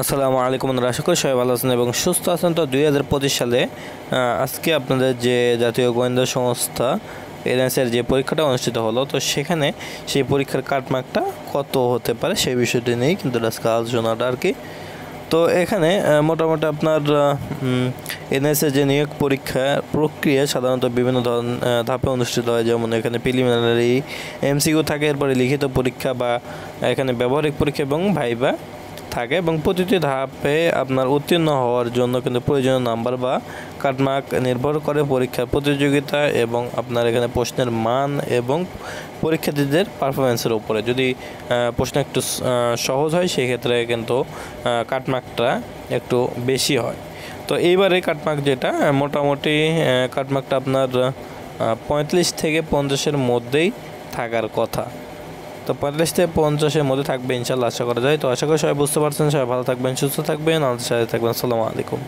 আসসালামু আলাইকুম বন্ধুরা, আশা করি সবাই ভালো আছেন এবং সুস্থ আছেন। তো 2025 সালে আজকে আপনাদের যে জাতীয় গোয়েন্দা সংস্থা এনএসএর যে পরীক্ষাটা অনুষ্ঠিত হলো, তো সেখানে সেই পরীক্ষার কাটমার্কটা কত হতে পারে সেই বিষয়টি নিয়েই কিন্তু আজকে আলোচনাটা আর কি। তো এখানে মোটামুটি আপনার এনএসএ যে নিয়োগ পরীক্ষা প্রক্রিয়া সাধারণত বিভিন্ন ধাপে অনুষ্ঠিত হয়। যেমন এখানে প্রিলিমিনারি এমসিকিউ থাকে, এরপরে লিখিত পরীক্ষা বা এখানে ব্যবহারিক পরীক্ষা এবং ভাইবা থাকে, এবং প্রতিটি ধাপে আপনার উত্তীর্ণ হওয়ার জন্য কিন্তু প্রয়োজনীয় নাম্বার বা কাটমার্ক নির্ভর করে পরীক্ষার প্রতিযোগিতা এবং আপনার এখানে প্রশ্নের মান এবং পরীক্ষার্থীদের পারফরমেন্সের উপরে। যদি প্রশ্ন একটু সহজ হয় সেক্ষেত্রে কিন্তু কাটমার্কটা একটু বেশি হয়। তো এইবারে কাটমার্ক যেটা মোটামুটি কাটমার্কটা আপনার 35 থেকে 50-এর মধ্যেই থাকার কথা। তো 45 থেকে 50-এর মধ্যে থাকবে ইনশাল্লাহ, আশা করা যায়। তো আশা করি সবাই বুঝতে পারছেন। সবাই ভালো থাকবেন, সুস্থ থাকবেন, আমাদের সাথে থাকবেন। আসসালামু আলাইকুম।